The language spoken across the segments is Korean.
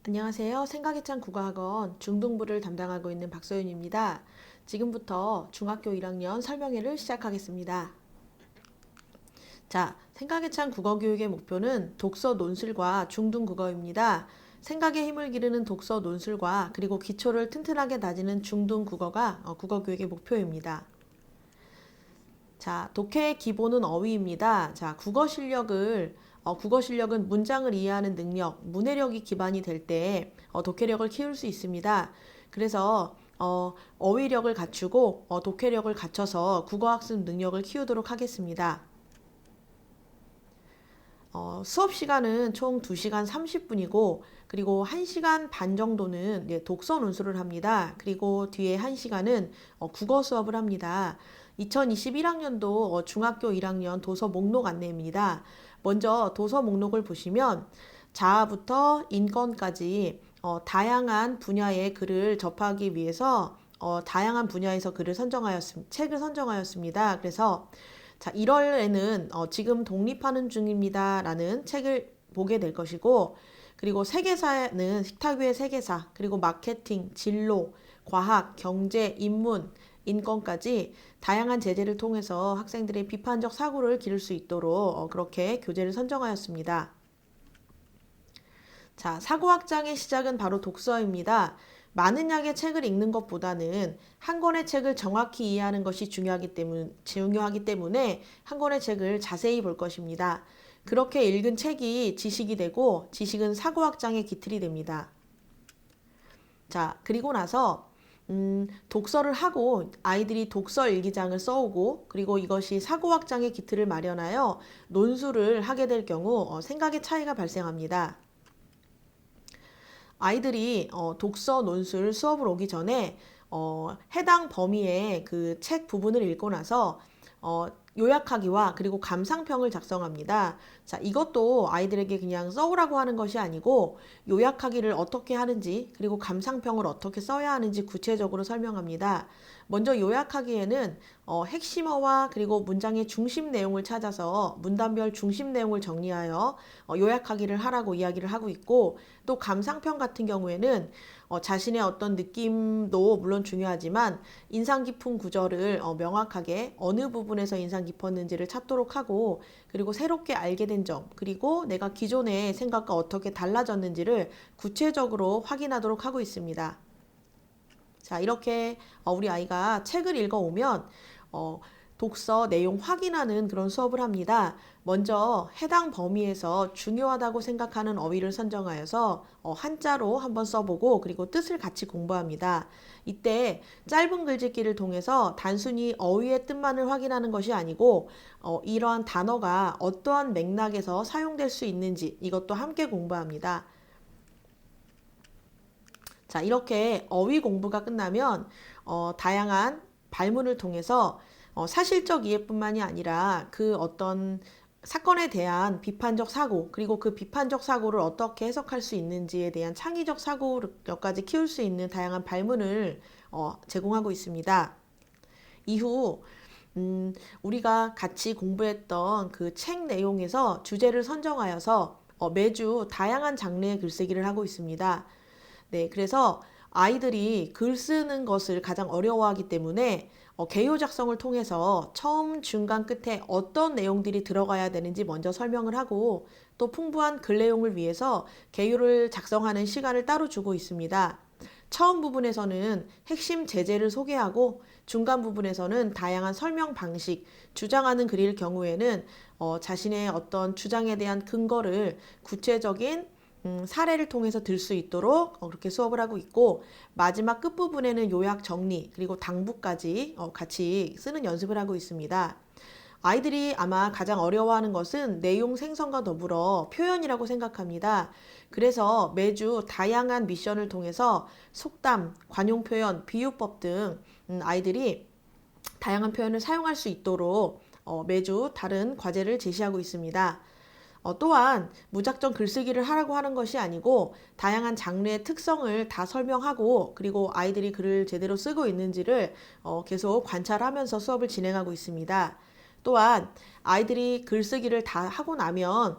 안녕하세요. 생각의 창 국어학원 중등부를 담당하고 있는 박소윤입니다. 지금부터 중학교 1학년 설명회를 시작하겠습니다. 자, 생각의 창 국어교육의 목표는 독서 논술과 중등국어입니다. 생각의 힘을 기르는 독서 논술과 그리고 기초를 튼튼하게 다지는 중등국어가 국어교육의 목표입니다. 자, 독해의 기본은 어휘입니다. 자, 국어 실력은 문장을 이해하는 능력, 문해력이 기반이 될 때 독해력을 키울 수 있습니다. 그래서 어휘력을 갖추고 독해력을 갖춰서 국어학습 능력을 키우도록 하겠습니다. 수업 시간은 총 2시간 30분이고 그리고 1시간 반 정도는 독서 논술을 합니다. 그리고 뒤에 1시간은 국어 수업을 합니다. 2021학년도 중학교 1학년 도서 목록 안내입니다. 먼저 도서 목록을 보시면 자아부터 인권까지 다양한 분야의 글을 접하기 위해서 다양한 분야에서 책을 선정하였습니다. 그래서 자, 1월에는 지금 독립하는 중입니다 라는 책을 보게 될 것이고, 그리고 세계사는 식탁 위의 세계사, 그리고 마케팅, 진로, 과학, 경제, 인문, 인권까지 다양한 제재를 통해서 학생들의 비판적 사고를 기를 수 있도록 그렇게 교재를 선정하였습니다. 자, 사고 확장의 시작은 바로 독서입니다. 많은 양의 책을 읽는 것보다는 한 권의 책을 정확히 이해하는 것이 중요하기 때문에 한 권의 책을 자세히 볼 것입니다. 그렇게 읽은 책이 지식이 되고 지식은 사고 확장의 기틀이 됩니다. 자, 그리고 나서 독서를 하고 아이들이 독서 일기장을 써오고 그리고 이것이 사고 확장의 기틀을 마련하여 논술을 하게 될 경우 생각의 차이가 발생합니다. 아이들이 독서 논술 수업을 오기 전에 해당 범위의 그 책 부분을 읽고 나서 요약하기와 그리고 감상평을 작성합니다. 자, 이것도 아이들에게 그냥 써오라고 하는 것이 아니고 요약하기를 어떻게 하는지 그리고 감상평을 어떻게 써야 하는지 구체적으로 설명합니다. 먼저 요약하기에는 핵심어와 그리고 문장의 중심 내용을 찾아서 문단별 중심 내용을 정리하여 요약하기를 하라고 이야기를 하고 있고, 또 감상평 같은 경우에는 자신의 어떤 느낌도 물론 중요하지만 인상 깊은 구절을 명확하게 어느 부분에서 인상 깊었는지를 찾도록 하고, 그리고 새롭게 알게 된 점, 그리고 내가 기존의 생각과 어떻게 달라졌는지를 구체적으로 확인하도록 하고 있습니다. 자, 이렇게 우리 아이가 책을 읽어오면 독서 내용 확인하는 그런 수업을 합니다. 먼저 해당 범위에서 중요하다고 생각하는 어휘를 선정하여서 한자로 한번 써보고 그리고 뜻을 같이 공부합니다. 이때 짧은 글짓기를 통해서 단순히 어휘의 뜻만을 확인하는 것이 아니고 이러한 단어가 어떠한 맥락에서 사용될 수 있는지 이것도 함께 공부합니다. 자, 이렇게 어휘 공부가 끝나면 다양한 발문을 통해서 사실적 이해뿐만이 아니라 그 어떤 사건에 대한 비판적 사고, 그리고 그 비판적 사고를 어떻게 해석할 수 있는지에 대한 창의적 사고력까지 키울 수 있는 다양한 발문을 제공하고 있습니다. 이후 우리가 같이 공부했던 그 책 내용에서 주제를 선정하여서 매주 다양한 장르의 글쓰기를 하고 있습니다. 네, 그래서 아이들이 글 쓰는 것을 가장 어려워하기 때문에 개요 작성을 통해서 처음, 중간, 끝에 어떤 내용들이 들어가야 되는지 먼저 설명을 하고, 또 풍부한 글 내용을 위해서 개요를 작성하는 시간을 따로 주고 있습니다. 처음 부분에서는 핵심 제재를 소개하고 중간 부분에서는 다양한 설명 방식, 주장하는 글일 경우에는 자신의 어떤 주장에 대한 근거를 구체적인 사례를 통해서 들 수 있도록 그렇게 수업을 하고 있고, 마지막 끝부분에는 요약 정리 그리고 당부까지 같이 쓰는 연습을 하고 있습니다. 아이들이 아마 가장 어려워하는 것은 내용 생성과 더불어 표현이라고 생각합니다. 그래서 매주 다양한 미션을 통해서 속담, 관용 표현, 비유법 등 아이들이 다양한 표현을 사용할 수 있도록 매주 다른 과제를 제시하고 있습니다. 또한 무작정 글쓰기를 하라고 하는 것이 아니고 다양한 장르의 특성을 다 설명하고 그리고 아이들이 글을 제대로 쓰고 있는지를 계속 관찰하면서 수업을 진행하고 있습니다. 또한 아이들이 글쓰기를 다 하고 나면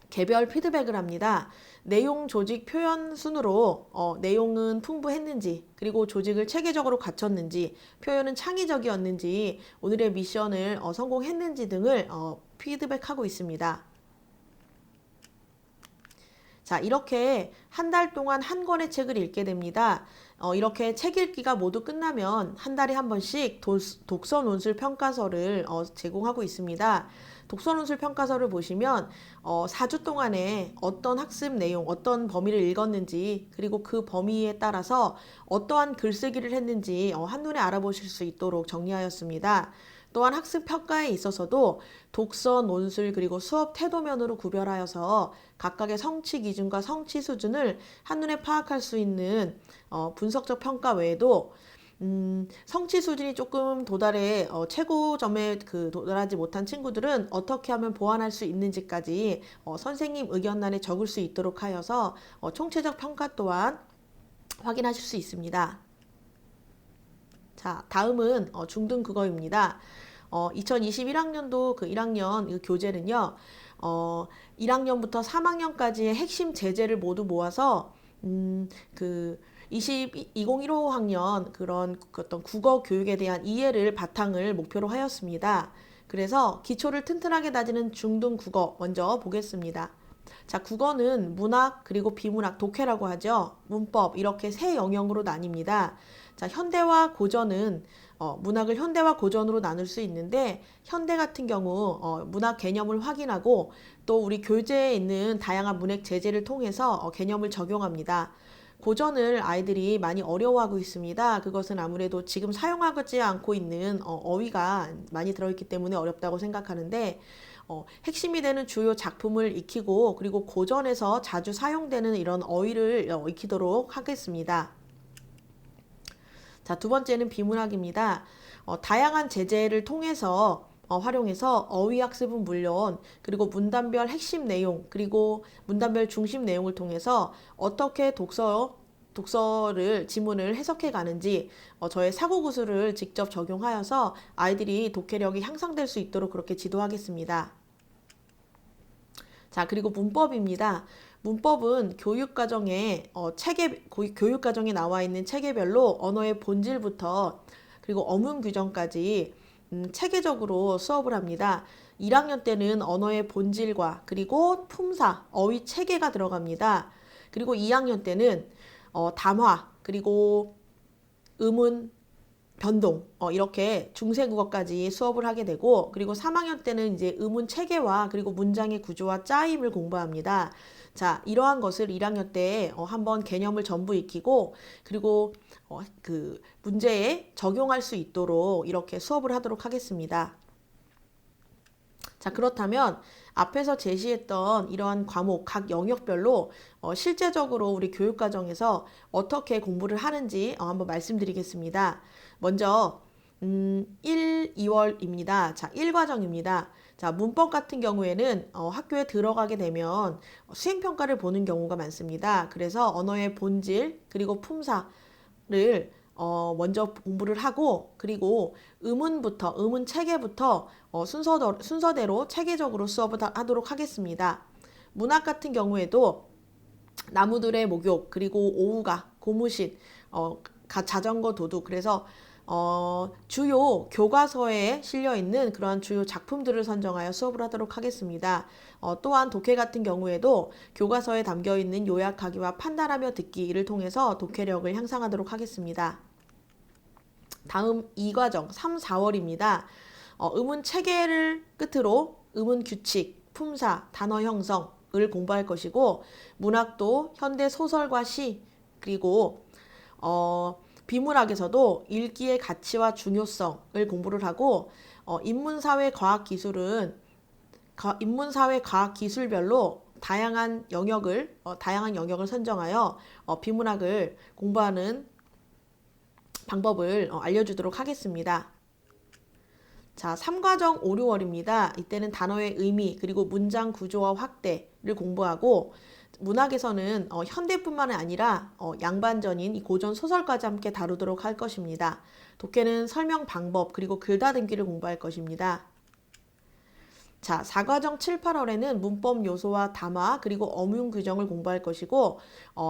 개별 피드백을 합니다. 내용, 조직, 표현 순으로 내용은 풍부했는지, 그리고 조직을 체계적으로 갖췄는지, 표현은 창의적이었는지, 오늘의 미션을 성공했는지 등을 피드백하고 있습니다. 자, 이렇게 한 달 동안 한 권의 책을 읽게 됩니다. 이렇게 책 읽기가 모두 끝나면 한 달에 한 번씩 독서 논술 평가서를 제공하고 있습니다. 독서 논술 평가서를 보시면 4주 동안에 어떤 학습 내용, 어떤 범위를 읽었는지, 그리고 그 범위에 따라서 어떠한 글쓰기를 했는지 한눈에 알아보실 수 있도록 정리하였습니다. 또한 학습 평가에 있어서도 독서, 논술, 그리고 수업 태도면으로 구별하여서 각각의 성취 기준과 성취 수준을 한눈에 파악할 수 있는 분석적 평가 외에도 성취 수준이 조금 도달해 최고점에 도달하지 못한 친구들은 어떻게 하면 보완할 수 있는지까지 선생님 의견란에 적을 수 있도록 하여서 총체적 평가 또한 확인하실 수 있습니다. 자, 다음은 중등 국어입니다. 2021학년도 그 1학년 그 교재는요, 1학년부터 3학년까지의 핵심 제재를 모두 모아서, 2015학년 그런 어떤 국어 교육에 대한 이해를 바탕을 목표로 하였습니다. 그래서 기초를 튼튼하게 다지는 중등 국어 먼저 보겠습니다. 자, 국어는 문학 그리고 비문학, 독해라고 하죠. 문법 이렇게 세 영역으로 나뉩니다. 자, 현대와 고전은 문학을 현대와 고전으로 나눌 수 있는데 현대 같은 경우 문학 개념을 확인하고 또 우리 교재에 있는 다양한 문학 제재를 통해서 개념을 적용합니다. 고전을 아이들이 많이 어려워하고 있습니다. 그것은 아무래도 지금 사용하지 않고 있는 어휘가 많이 들어있기 때문에 어렵다고 생각하는데 핵심이 되는 주요 작품을 익히고 그리고 고전에서 자주 사용되는 이런 어휘를 익히도록 하겠습니다. 자, 두 번째는 비문학입니다. 다양한 제재를 통해서 활용해서 어휘 학습은 물론 그리고 문단별 핵심 내용 그리고 문단별 중심 내용을 통해서 어떻게 독서를 지문을 해석해 가는지 저의 사고 구술을 직접 적용하여서 아이들이 독해력이 향상될 수 있도록 그렇게 지도하겠습니다. 자, 그리고 문법입니다. 문법은 교육과정에 교육과정에 나와 있는 체계별로 언어의 본질부터 그리고 어문 규정까지 체계적으로 수업을 합니다. 1학년 때는 언어의 본질과 그리고 품사, 어휘 체계가 들어갑니다. 그리고 2학년 때는 담화, 그리고 음운, 변동 이렇게 중세국어까지 수업을 하게 되고 그리고 3학년 때는 이제 음운 체계와 그리고 문장의 구조와 짜임을 공부합니다. 자, 이러한 것을 1학년 때 한번 개념을 전부 익히고 그리고 그 문제에 적용할 수 있도록 이렇게 수업을 하도록 하겠습니다. 자, 그렇다면 앞에서 제시했던 이러한 과목 각 영역별로 실제적으로 우리 교육과정에서 어떻게 공부를 하는지 한번 말씀드리겠습니다. 먼저 1, 2월입니다. 자, 1과정입니다. 자, 문법 같은 경우에는 학교에 들어가게 되면 수행평가를 보는 경우가 많습니다. 그래서 언어의 본질 그리고 품사를 먼저 공부를 하고 그리고 음운 체계부터 순서대로 체계적으로 수업을 하도록 하겠습니다. 문학 같은 경우에도 나무들의 목욕 그리고 오후가 고무신 자전거 도둑 그래서 주요 교과서에 실려 있는 그러한 주요 작품들을 선정하여 수업을 하도록 하겠습니다. 또한 독해 같은 경우에도 교과서에 담겨 있는 요약하기와 판단하며 듣기를 통해서 독해력을 향상하도록 하겠습니다. 다음 2과정 3, 4월입니다. 음운 체계를 끝으로 음운 규칙, 품사, 단어 형성을 공부할 것이고 문학도 현대 소설과 시 그리고 비문학에서도 읽기의 가치와 중요성을 공부를 하고 인문사회 과학기술은 인문사회 과학기술별로 다양한 영역을 선정하여 비문학을 공부하는 방법을 알려주도록 하겠습니다. 자, 3과정 5, 6월입니다. 이때는 단어의 의미 그리고 문장 구조와 확대를 공부하고 문학에서는 현대뿐만 아니라 양반전인 이 고전 소설까지 함께 다루도록 할 것입니다. 독해는 설명 방법 그리고 글다듬기를 공부할 것입니다. 자, 4과정 7, 8월에는 문법 요소와 담화 그리고 어문 규정을 공부할 것이고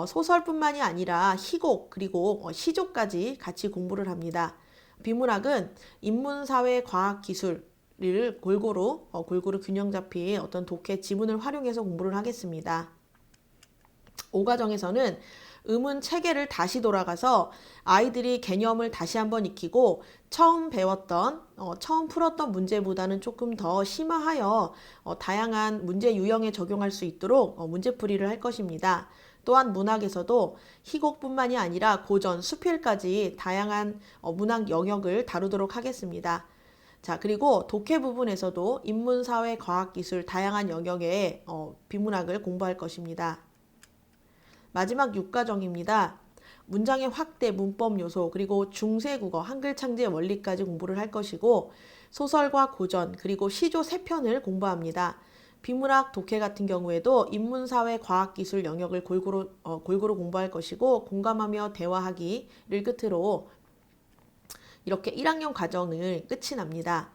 소설뿐만이 아니라 희곡 그리고 시조까지 같이 공부를 합니다. 비문학은 인문, 사회, 과학, 기술을 골고루 균형 잡힌 어떤 독해 지문을 활용해서 공부를 하겠습니다. 5과정에서는 음은 체계를 다시 돌아가서 아이들이 개념을 다시 한번 익히고 처음 배웠던, 처음 풀었던 문제보다는 조금 더 심화하여 다양한 문제 유형에 적용할 수 있도록 문제풀이를 할 것입니다. 또한 문학에서도 희곡뿐만이 아니라 고전, 수필까지 다양한 문학 영역을 다루도록 하겠습니다. 자, 그리고 독해 부분에서도 인문, 사회, 과학, 기술 다양한 영역의 비문학을 공부할 것입니다. 마지막 6과정입니다. 문장의 확대, 문법 요소, 그리고 중세국어, 한글 창제 원리까지 공부를 할 것이고 소설과 고전, 그리고 시조 3편을 공부합니다. 비문학, 독해 같은 경우에도 인문, 사회, 과학, 기술 영역을 골고루 공부할 것이고 공감하며 대화하기를 끝으로 이렇게 1학년 과정을 끝이 납니다.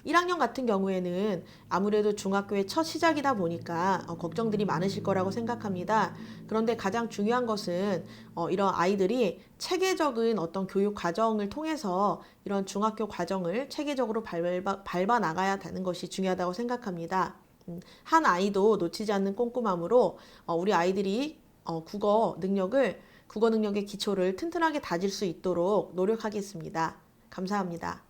1학년 같은 경우에는 아무래도 중학교의 첫 시작이다 보니까 걱정들이 많으실 거라고 생각합니다. 그런데 가장 중요한 것은 이런 아이들이 체계적인 어떤 교육 과정을 통해서 이런 중학교 과정을 체계적으로 밟아 나가야 되는 것이 중요하다고 생각합니다. 한 아이도 놓치지 않는 꼼꼼함으로 우리 아이들이 국어 능력의 기초를 튼튼하게 다질 수 있도록 노력하겠습니다. 감사합니다.